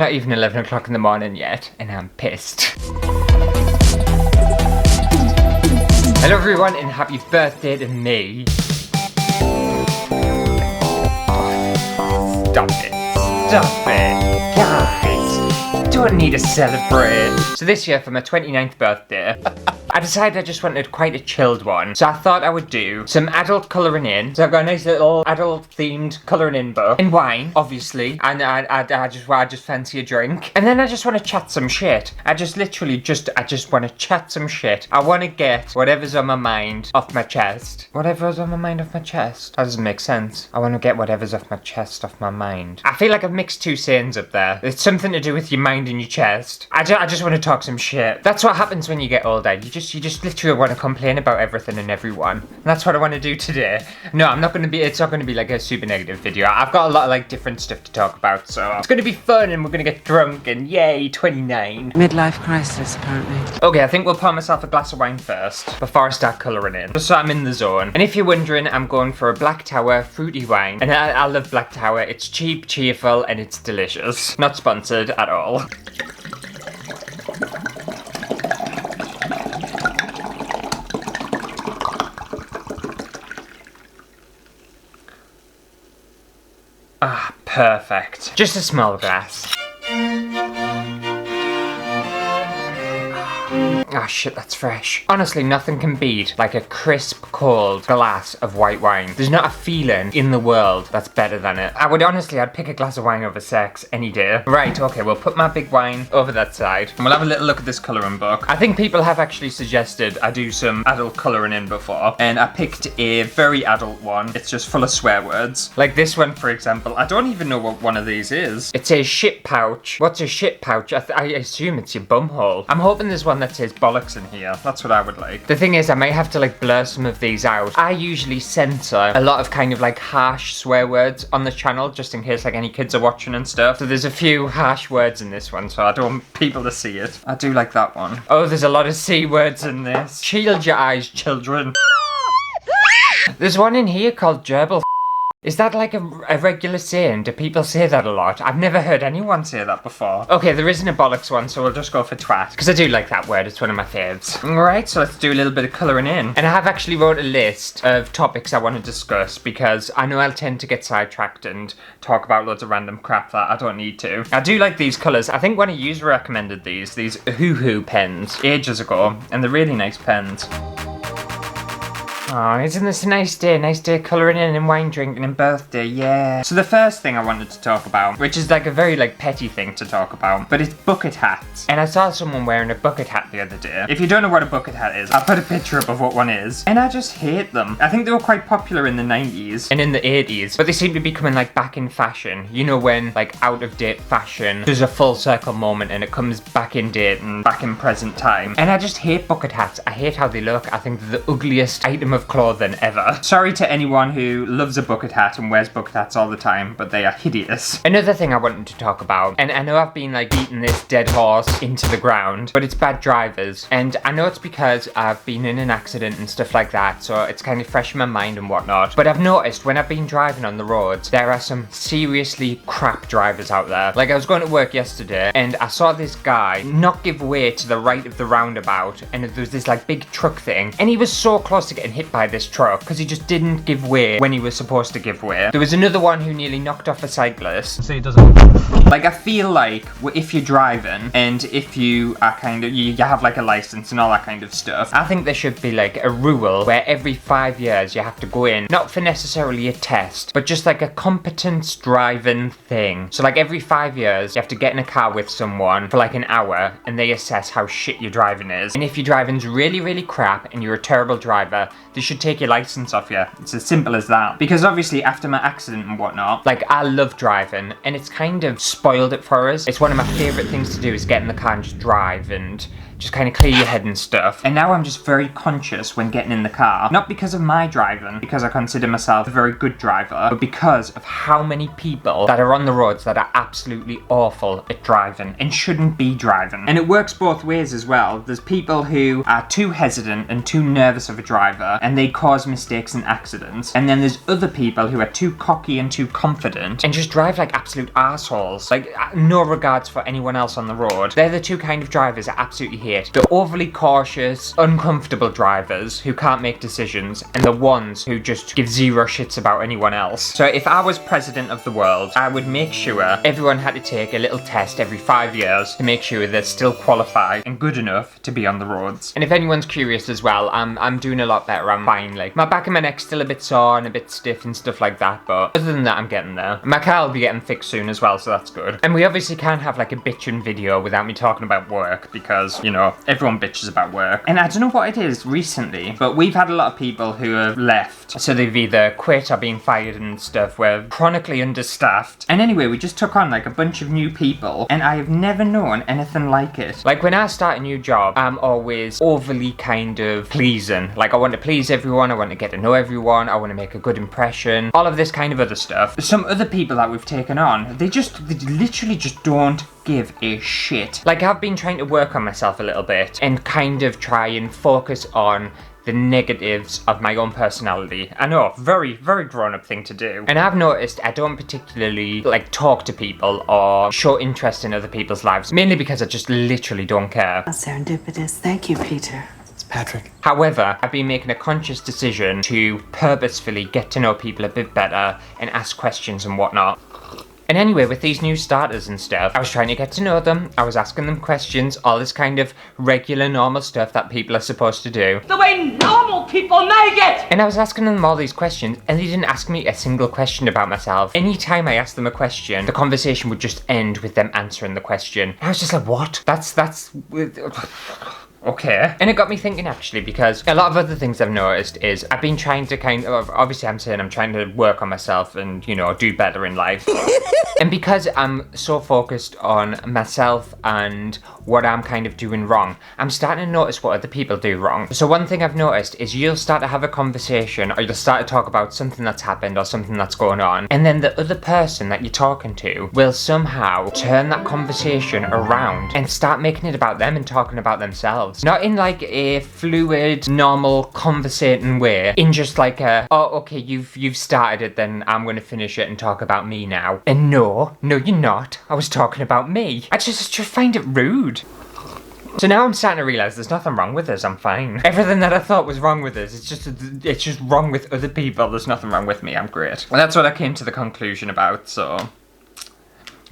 Not even 11 o'clock in the morning yet, and I'm pissed. Hello everyone, and happy birthday to me. Stop it. Stop it. Guys, don't need to celebrate. So this year for my 29th birthday, I decided I just wanted quite a chilled one. So I thought I would do some adult colouring in. So I've got a nice little adult themed colouring in book. And wine, obviously. And I just fancy a drink. And then I just want to chat some shit. I just want to chat some shit. I want to get whatever's on my mind off my chest. Whatever's on my mind off my chest. That doesn't make sense. I want to get whatever's off my chest off my mind. I feel like I've mixed two sayings up there. It's something to do with your mind and your chest. I just want to talk some shit. That's what happens when you get older. You just literally want to complain about everything and everyone. And that's what I want to do today. No, it's not going to be like a super negative video. I've got a lot of like different stuff to talk about, so it's going to be fun and we're going to get drunk and yay, 29. Midlife crisis, apparently. Okay, I think we'll pour myself a glass of wine first before I start colouring in. Just so I'm in the zone. And if you're wondering, I'm going for a Black Tower fruity wine. And I love Black Tower. It's cheap, cheerful, and it's delicious. Not sponsored at all. Ah, perfect. Just a small glass. Ah, shit, that's fresh. Honestly, nothing can beat like a crisp, cold glass of white wine. There's not a feeling in the world that's better than it. I'd pick a glass of wine over sex any day. Right, okay, we'll put my big wine over that side. And we'll have a little look at this colouring book. I think people have actually suggested I do some adult colouring in before. And I picked a very adult one. It's just full of swear words. Like this one, for example. I don't even know what one of these is. It says shit pouch. What's a shit pouch? I assume it's your bumhole. I'm hoping there's one that says bollocks in here. That's what I would like. The thing is, I may have to like blur some of these out. I usually censor a lot of kind of like harsh swear words on the channel just in case like any kids are watching and stuff. So there's a few harsh words in this one, so I don't want people to see it. I do like that one. Oh, there's a lot of C words in this. Shield your eyes, children. There's one in here called gerbil. Is that like a regular saying? Do people say that a lot? I've never heard anyone say that before. Okay, there isn't a bollocks one, so we'll just go for twat. Because I do like that word, it's one of my faves. Alright, so let's do a little bit of colouring in. And I have actually wrote a list of topics I want to discuss because I know I'll tend to get sidetracked and talk about loads of random crap that I don't need to. I do like these colours. I think one of you recommended these Hoo pens ages ago, and they're really nice pens. Oh, isn't this a nice day? Nice day colouring in and wine drinking and birthday, yeah. So the first thing I wanted to talk about, which is like a very like petty thing to talk about, but it's bucket hats. And I saw someone wearing a bucket hat the other day. If you don't know what a bucket hat is, I'll put a picture up of what one is. And I just hate them. I think they were quite popular in the 90s and in the 80s, but they seem to be coming like back in fashion. You know when like out of date fashion, there's a full circle moment and it comes back in date and back in present time. And I just hate bucket hats. I hate how they look. I think they're the ugliest item of clothing ever. Sorry to anyone who loves a bucket hat and wears bucket hats all the time, but they are hideous. Another thing I wanted to talk about, and I know I've been like beating this dead horse into the ground, but it's bad drivers. And I know it's because I've been in an accident and stuff like that, so it's kind of fresh in my mind and whatnot. But I've noticed when I've been driving on the roads, there are some seriously crap drivers out there. Like I was going to work yesterday and I saw this guy not give way to the right of the roundabout, and there was this like big truck thing, and he was so close to getting hit by this truck because he just didn't give way when he was supposed to give way. There was another one who nearly knocked off a cyclist. So he doesn't. Like I feel like if you're driving and if you are kind of, you have like a license and all that kind of stuff, I think there should be like a rule where every 5 years you have to go in, not for necessarily a test, but just like a competence driving thing. So like every 5 years you have to get in a car with someone for like an hour and they assess how shit your driving is. And if your driving's really, really crap and you're a terrible driver, they should take your license off you. It's as simple as that. Because obviously after my accident and whatnot, like I love driving and it's kind of spoiled it for us. It's one of my favourite things to do is get in the car and just drive and just kind of clear your head and stuff. And now I'm just very conscious when getting in the car. Not because of my driving, because I consider myself a very good driver, but because of how many people that are on the roads that are absolutely awful at driving and shouldn't be driving. And it works both ways as well. There's people who are too hesitant and too nervous of a driver, and they cause mistakes and accidents. And then there's other people who are too cocky and too confident and just drive like absolute assholes. Like, no regards for anyone else on the road. They're the two kind of drivers I absolutely hate. The overly cautious, uncomfortable drivers who can't make decisions, and the ones who just give zero shits about anyone else. So if I was president of the world, I would make sure everyone had to take a little test every 5 years to make sure they're still qualified and good enough to be on the roads. And if anyone's curious as well, I'm doing a lot better. I'm fine. Like, my back and my neck's still a bit sore and a bit stiff and stuff like that, but other than that, I'm getting there. My car will be getting fixed soon as well, so that's good. And we obviously can't have like a bitching video without me talking about work, because, you know, everyone bitches about work. And I don't know what it is recently, but we've had a lot of people who have left. So they've either quit or been fired and stuff. We're chronically understaffed. And anyway, we just took on like a bunch of new people, and I have never known anything like it. Like, when I start a new job, I'm always overly kind of pleasing. Like, I want to please everyone, I want to get to know everyone, I want to make a good impression, all of this kind of other stuff. Some other people that we've taken on, they literally just don't give a shit. Like, I've been trying to work on myself a little bit and kind of try and focus on the negatives of my own personality. I know, very, very grown-up thing to do. And I've noticed I don't particularly like talk to people or show interest in other people's lives, mainly because I just literally don't care. Serendipitous. Thank you, Peter. It's Patrick. However, I've been making a conscious decision to purposefully get to know people a bit better and ask questions and whatnot. And anyway, with these new starters and stuff, I was trying to get to know them, I was asking them questions, all this kind of regular, normal stuff that people are supposed to do. The way normal people make it! And I was asking them all these questions, and they didn't ask me a single question about myself. Anytime I asked them a question, the conversation would just end with them answering the question. I was just like, what? That's... Okay. And it got me thinking, actually, because a lot of other things I've noticed is I've been trying to kind of, obviously I'm saying I'm trying to work on myself and, you know, do better in life. And because I'm so focused on myself and what I'm kind of doing wrong, I'm starting to notice what other people do wrong. So one thing I've noticed is you'll start to have a conversation, or you'll start to talk about something that's happened or something that's going on, and then the other person that you're talking to will somehow turn that conversation around and start making it about them and talking about themselves. Not in like a fluid, normal, conversating way, in just like a, oh, okay, you've started it, then I'm gonna finish it and talk about me now. And no, you're not. I was talking about me. I just find it rude. So now I'm starting to realise there's nothing wrong with us, I'm fine. Everything that I thought was wrong with us, it's just wrong with other people. There's nothing wrong with me, I'm great. And that's what I came to the conclusion about, so...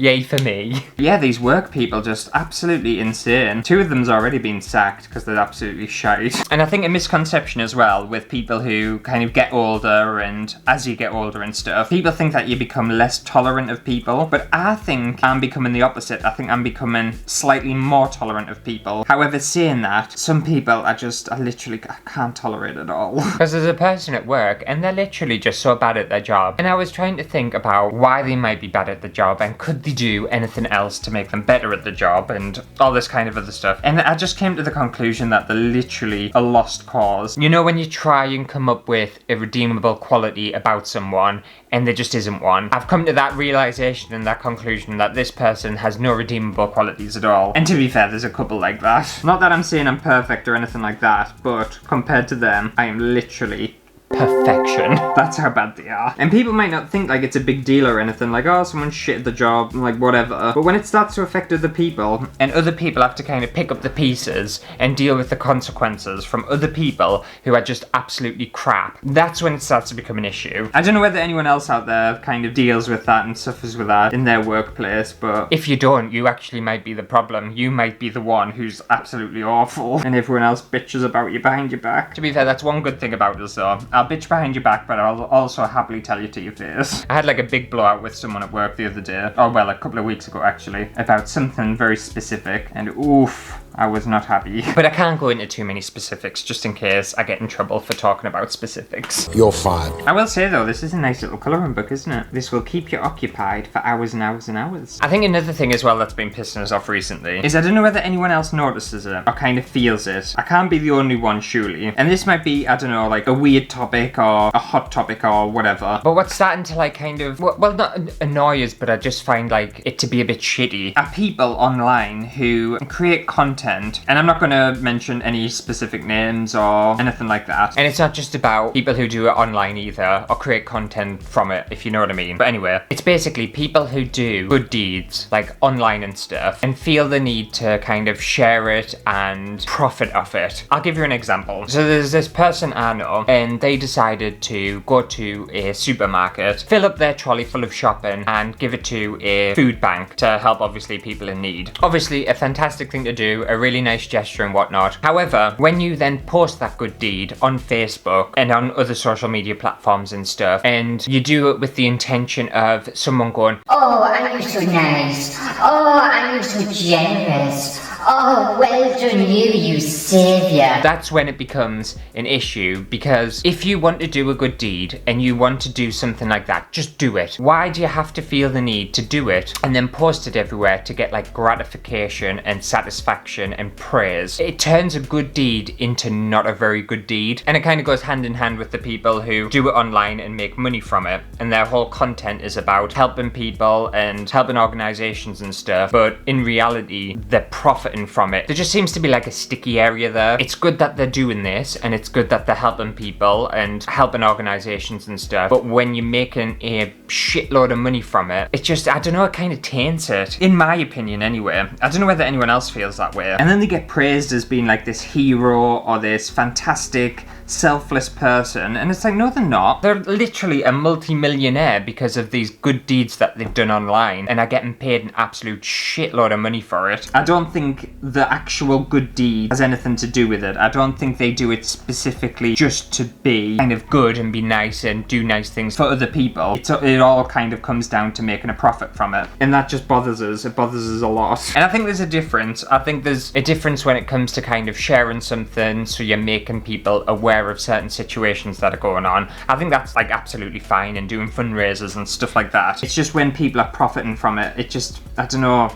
yay for me. Yeah, these work people just absolutely insane. 2 of them's already been sacked because they're absolutely shite. And I think a misconception as well with people who kind of get older, and as you get older and stuff, people think that you become less tolerant of people, but I think I'm becoming the opposite. I think I'm becoming slightly more tolerant of people. However, saying that, some people I literally can't tolerate at all. Because there's a person at work and they're literally just so bad at their job. And I was trying to think about why they might be bad at the job, and could they do anything else to make them better at the job, and all this kind of other stuff. And I just came to the conclusion that they're literally a lost cause. You know, when you try and come up with a redeemable quality about someone and there just isn't one. I've come to that realization and that conclusion that this person has no redeemable qualities at all. And to be fair, there's a couple like that. Not that I'm saying I'm perfect or anything like that, but compared to them, I am literally perfection. That's how bad they are. And people might not think like it's a big deal or anything, like, oh, someone shit at the job, like whatever. But when it starts to affect other people, and other people have to kind of pick up the pieces and deal with the consequences from other people who are just absolutely crap, that's when it starts to become an issue. I don't know whether anyone else out there kind of deals with that and suffers with that in their workplace, but if you don't, you actually might be the problem. You might be the one who's absolutely awful, and everyone else bitches about you behind your back. To be fair, that's one good thing about us though. I'll bitch behind your back, but I'll also happily tell you to your face. I had like a big blowout with someone at work the other day, or well, a couple of weeks ago actually, about something very specific, and oof, I was not happy. But I can't go into too many specifics just in case I get in trouble for talking about specifics. You're fine. I will say though, this is a nice little colouring book, isn't it? This will keep you occupied for hours and hours and hours. I think another thing as well that's been pissing us off recently is I don't know whether anyone else notices it or kind of feels it. I can't be the only one, surely. And this might be, I don't know, like a weird topic or a hot topic or whatever. But what's starting to like kind of, well not annoy us, but I just find like it to be a bit shitty, are people online who create content, and I'm not going to mention any specific names or anything like that. And it's not just about people who do it online either, or create content from it, if you know what I mean. But anyway, it's basically people who do good deeds, like online and stuff, and feel the need to kind of share it and profit off it. I'll give you an example. So there's this person I know, and they decided to go to a supermarket, fill up their trolley full of shopping, and give it to a food bank to help obviously people in need. Obviously a fantastic thing to do, a really nice gesture and whatnot. However, when you then post that good deed on Facebook and on other social media platforms and stuff, and you do it with the intention of someone going, "Oh, are you so nice? Oh, are you so generous? Oh, well done you saviour." That's when it becomes an issue, because if you want to do a good deed and you want to do something like that, just do it. Why do you have to feel the need to do it and then post it everywhere to get like gratification and satisfaction and praise? It turns a good deed into not a very good deed, and it kind of goes hand in hand with the people who do it online and make money from it, and their whole content is about helping people and helping organizations and stuff, but in reality they're profiting from it. There just seems to be like a sticky area there. It's good that they're doing this, and it's good that they're helping people and helping organizations and stuff, but when you're making a shitload of money from it, it just, I don't know, it kind of taints it, in my opinion anyway. I don't know whether anyone else feels that way. And then they get praised as being like this hero or this fantastic selfless person, and it's like, no, they're not. They're literally a multi-millionaire because of these good deeds that they've done online, and are getting paid an absolute shitload of money for it. I don't think the actual good deed has anything to do with it. I don't think they do it specifically just to be kind of good and be nice and do nice things for other people. It all kind of comes down to making a profit from it, and that just bothers us. It bothers us a lot. And I think there's a difference. I think there's a difference when it comes to kind of sharing something so you're making people aware of certain situations that are going on. I think that's like absolutely fine, and doing fundraisers and stuff like that. It's just when people are profiting from it, it just, I don't know,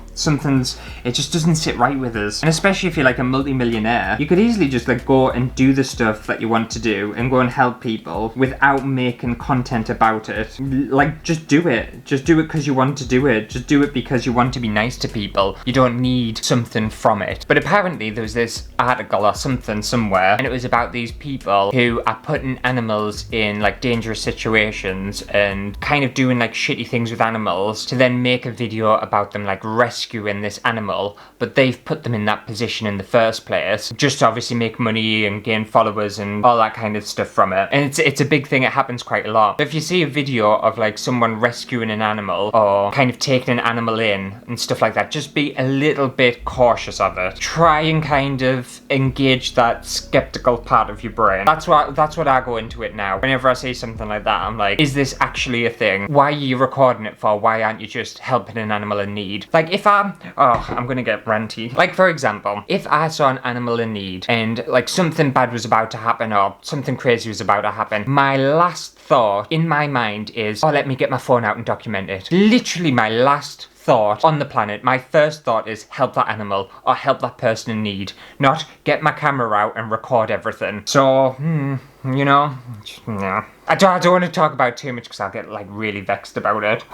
it just doesn't sit right with us. And especially if you're like a multi-millionaire, you could easily just like go and do the stuff that you want to do and go and help people without making content about it. Like, just do it. Just do it because you want to do it. Just do it because you want to be nice to people. You don't need something from it. But apparently there was this article or something somewhere, and it was about these people who are putting animals in like dangerous situations and kind of doing like shitty things with animals to then make a video about them like rescuing this animal, but they've put them in that position in the first place just to obviously make money and gain followers and all that kind of stuff from it. And it's a big thing. It happens quite a lot. If you see a video of like someone rescuing an animal or kind of taking an animal in and stuff like that, just be a little bit cautious of it. Try and kind of engage that skeptical part of your brain. That's what I go into it now. Whenever I see something like that, I'm like, is this actually a thing? Why are you recording it for? Why aren't you just helping an animal in need? Like, if I'm gonna get ranty. Like, for example, if I saw an animal in need and like something bad was about to happen or something crazy was about to happen, my last thought in my mind is, oh, let me get my phone out and document it. Literally my last thought on the planet, my first thought is help that animal or help that person in need, not get my camera out and record everything. So, you know, yeah. I don't want to talk about it too much because I'll get like really vexed about it.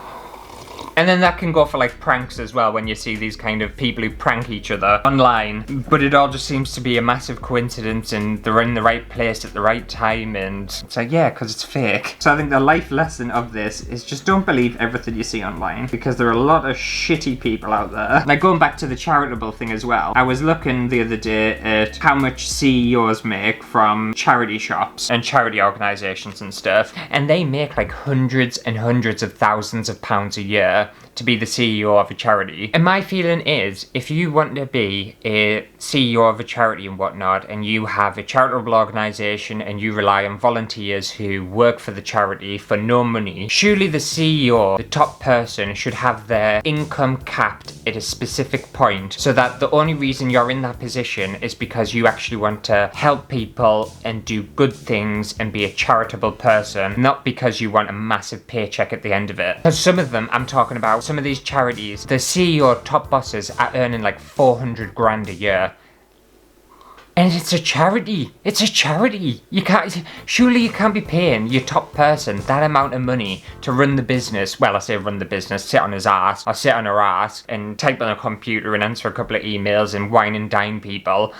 And then that can go for like pranks as well, when you see these kind of people who prank each other online. But it all just seems to be a massive coincidence, and they're in the right place at the right time, and it's like, yeah, because it's fake. So I think the life lesson of this is just don't believe everything you see online, because there are a lot of shitty people out there. Like, going back to the charitable thing as well, I was looking the other day at how much CEOs make from charity shops and charity organisations and stuff, and they make like hundreds and hundreds of thousands of pounds a year to be the CEO of a charity. And my feeling is, if you want to be a CEO of a charity and whatnot, and you have a charitable organisation and you rely on volunteers who work for the charity for no money, surely the CEO, the top person, should have their income capped at a specific point, so that the only reason you're in that position is because you actually want to help people and do good things and be a charitable person, not because you want a massive paycheck at the end of it. Because some of them, I'm talking about some of these charities, the CEO top bosses are earning like 400 grand a year. And it's a charity. It's a charity. Surely you can't be paying your top person that amount of money to run the business. Well, I say run the business, sit on his ass, or sit on her ass and type on a computer and answer a couple of emails and wine and dine people.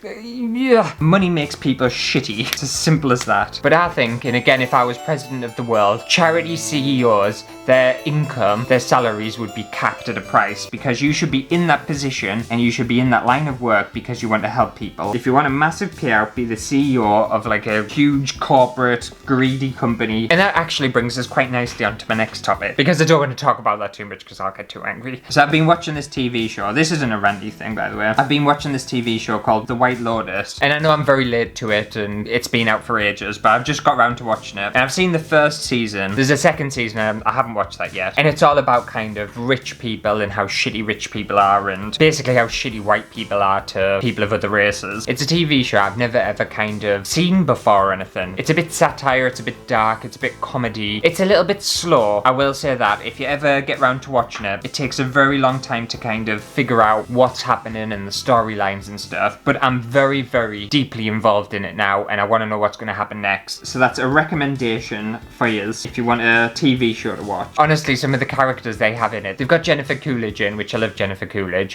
Yeah, money makes people shitty. It's as simple as that. But I think, and again, if I was president of the world, charity CEOs, their income, their salaries would be capped at a price, because you should be in that position and you should be in that line of work because you want to help people. If you want a massive payout, be the CEO of like a huge corporate greedy company. And that actually brings us quite nicely onto my next topic, because I don't want to talk about that too much because I'll get too angry. So I've been watching this TV show. This isn't a ranty thing, by the way. I've been watching this TV show called The White Lotus, and I know I'm very late to it and it's been out for ages, but I've just got around to watching it. And I've seen the first season. There's a second season and I haven't watched that yet. And it's all about kind of rich people and how shitty rich people are, and basically how shitty white people are to people of other races. It's a TV show I've never ever kind of seen before or anything. It's a bit satire, it's a bit dark, it's a bit comedy. It's a little bit slow, I will say that. If you ever get round to watching it, it takes a very long time to kind of figure out what's happening and the storylines and stuff. But I'm very, very deeply involved in it now, and I want to know what's going to happen next. So that's a recommendation for you if you want a TV show to watch. Honestly, some of the characters they have in it, they've got Jennifer Coolidge in, which I love Jennifer Coolidge.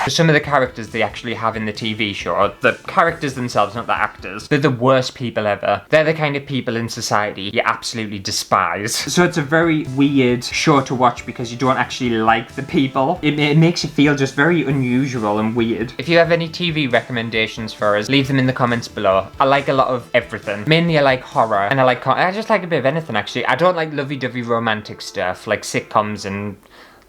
Some of the characters they actually have in the TV show, the characters themselves, not the actors, they're the worst people ever. They're the kind of people in society you absolutely despise. So it's a very weird show to watch because you don't actually like the people. It makes you feel just very unusual and weird. If you have any TV recommendations for us, leave them in the comments below. I like a lot of everything. Mainly I like horror, and I just like a bit of anything actually. I don't like lovey-dovey romantic stuff like sitcoms and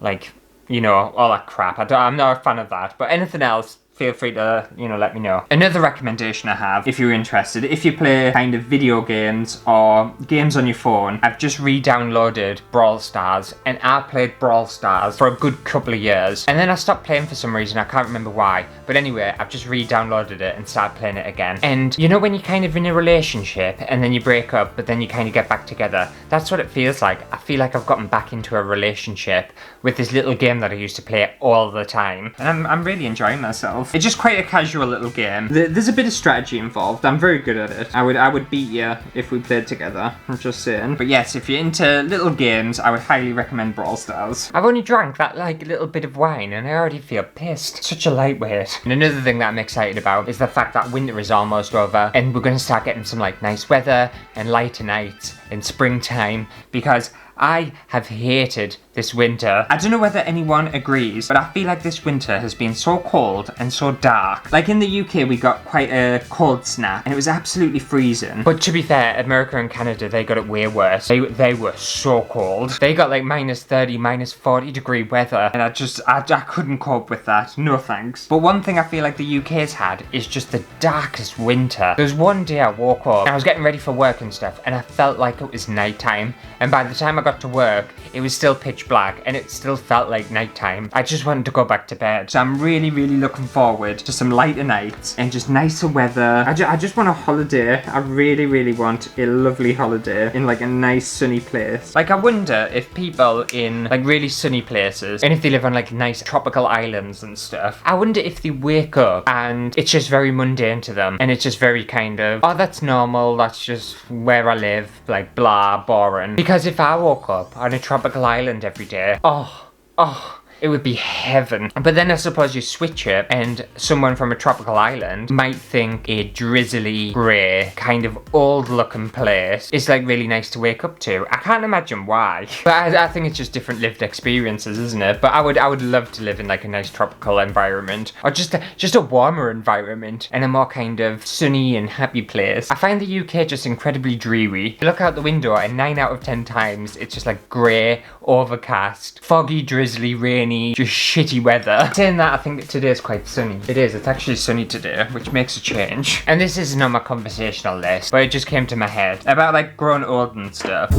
like, you know, all that crap. I'm not a fan of that. But anything else, feel free to, you know, let me know. Another recommendation I have, if you're interested, if you play kind of video games or games on your phone, I've just re-downloaded Brawl Stars, and I played Brawl Stars for a good couple of years, and then I stopped playing for some reason. I can't remember why, but anyway, I've just re-downloaded it and started playing it again. And you know when you're kind of in a relationship and then you break up, but then you kind of get back together? That's what it feels like. I feel like I've gotten back into a relationship with this little game that I used to play all the time, and I'm really enjoying myself. It's just quite a casual little game. There's a bit of strategy involved. I'm very good at it. I would beat you if we played together. I'm just saying. But yes, if you're into little games, I would highly recommend Brawl Stars. I've only drank that like little bit of wine and I already feel pissed. Such a lightweight. And another thing that I'm excited about is the fact that winter is almost over and we're going to start getting some like nice weather and lighter nights in springtime, because I have hated this winter. I don't know whether anyone agrees, but I feel like this winter has been so cold and so dark. Like in the UK, we got quite a cold snap and it was absolutely freezing. But to be fair, America and Canada, they got it way worse. They were so cold. They got like minus 30, minus 40 degree weather, and I couldn't cope with that. No thanks. But one thing I feel like the UK's had is just the darkest winter. There was one day I woke up and I was getting ready for work and stuff, and I felt like it was nighttime. And by the time I got to work, it was still pitch black and it still felt like nighttime. I just wanted to go back to bed. So I'm really, really looking forward to some lighter nights and just nicer weather. I just want a holiday. I really, really want a lovely holiday in like a nice sunny place. Like I wonder if people in like really sunny places, and if they live on like nice tropical islands and stuff, I wonder if they wake up and it's just very mundane to them and it's just very kind of, oh, that's normal, that's just where I live, like blah, boring. Because if I woke up on a tropical island every day, oh, it would be heaven. But then I suppose you switch it and someone from a tropical island might think a drizzly, grey, kind of old looking place is like really nice to wake up to. I can't imagine why. But I think it's just different lived experiences, isn't it? But I would love to live in like a nice tropical environment, or just a warmer environment and a more kind of sunny and happy place. I find the UK just incredibly dreary. You look out the window and 9 out of 10 times it's just like grey, overcast, foggy, drizzly, rainy, just shitty weather. Saying that, I think that today is quite sunny. It is, it's actually sunny today, which makes a change. And this isn't on my conversational list, but it just came to my head about like growing old and stuff.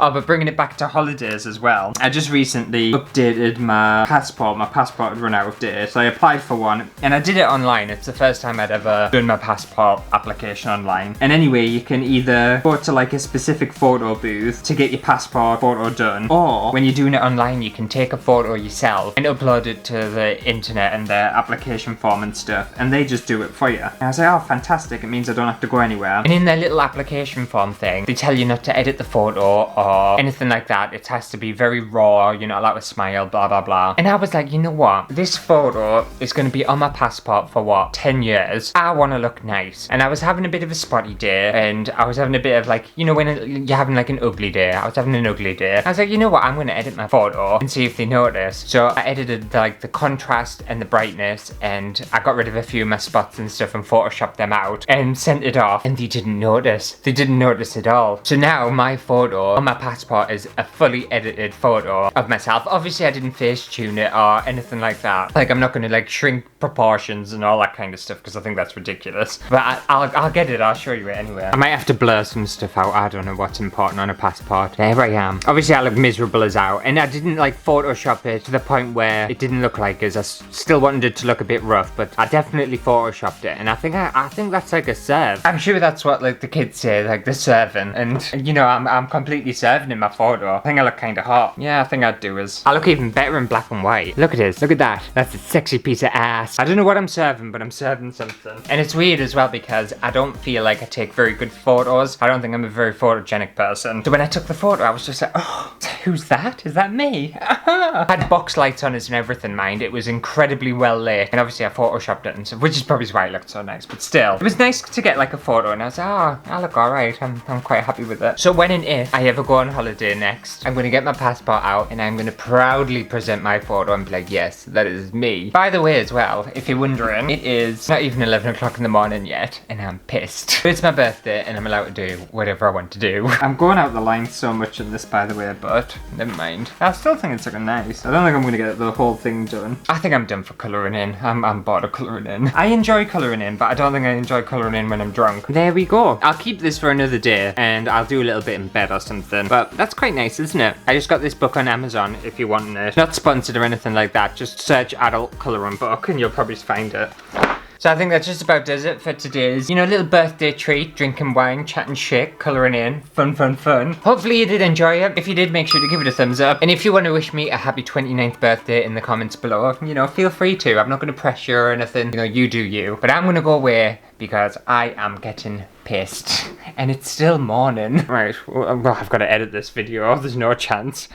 Oh, but bringing it back to holidays as well. I just recently updated my passport. My passport had run out of date, so I applied for one, and I did it online. It's the first time I'd ever done my passport application online. And anyway, you can either go to like a specific photo booth to get your passport photo done, or when you're doing it online, you can take a photo yourself and upload it to the internet and their application form and stuff, and they just do it for you. And I was like, oh, fantastic. It means I don't have to go anywhere. And in their little application form thing, they tell you not to edit the photo or anything like that. It has to be very raw, you're not allowed to smile, blah blah blah. And I was like, you know what, this photo is going to be on my passport for what, 10 years. I want to look nice. And I was having a bit of a spotty day, and I was having a bit of like, you know, when you're having like an ugly day. I was having an ugly day. I was like, you know what, I'm going to edit my photo and see if they notice. So I edited like the contrast and the brightness, and I got rid of a few of my spots and stuff and photoshopped them out and sent it off, and they didn't notice. They didn't notice at all. So now my photo on my passport is a fully edited photo of myself. Obviously I didn't face tune it or anything like that. Like, I'm not going to like shrink proportions and all that kind of stuff, because I think that's ridiculous. But I'll get it, I'll show you it anyway. I might have to blur some stuff out. I don't know what's important on a passport. There I am. Obviously I look miserable as out, and I didn't like Photoshop it to the point where it didn't look like us. I still wanted it to look a bit rough, but I definitely Photoshopped it, and I think that's like a serve. I'm sure that's what like the kids say, like the serving, and you know, I'm completely serving in my photo. I think I look kind of hot. Yeah, I think I'd do is. I look even better in black and white. Look at this. Look at that. That's a sexy piece of ass. I don't know what I'm serving, but I'm serving something. And it's weird as well because I don't feel like I take very good photos. I don't think I'm a very photogenic person. So when I took the photo, I was just like, oh, who's that? Is that me? I had box lights on it and everything, mind. It was incredibly well lit. And obviously I photoshopped it and stuff, which is probably why it looked so nice. But still, it was nice to get like a photo, and I was like, oh, I look alright. I'm quite happy with it. So when and if I ever go on holiday next, I'm going to get my passport out and I'm going to proudly present my photo and be like, yes, that is me. By the way as well, if you're wondering, it is not even 11 o'clock in the morning yet and I'm pissed. But it's my birthday and I'm allowed to do whatever I want to do. I'm going out the line so much in this, by the way, but never mind. I still think it's looking nice. I don't think I'm going to get the whole thing done. I think I'm done for colouring in. I'm bored of colouring in. I enjoy colouring in, but I don't think I enjoy colouring in when I'm drunk. There we go. I'll keep this for another day and I'll do a little bit in bed or something. But that's quite nice, isn't it? I just got this book on Amazon if you want it. Not sponsored or anything like that. Just search adult colouring book and you'll probably find it. So I think that just about does it for today's, little birthday treat, drinking wine, chatting shit, colouring in, fun. Hopefully you did enjoy it. If you did, make sure to give it a thumbs up. And if you want to wish me a happy 29th birthday in the comments below, feel free to. I'm not going to pressure or anything, you do you. But I'm going to go away because I am getting pissed. And it's still morning. Right, well, I've got to edit this video, there's no chance.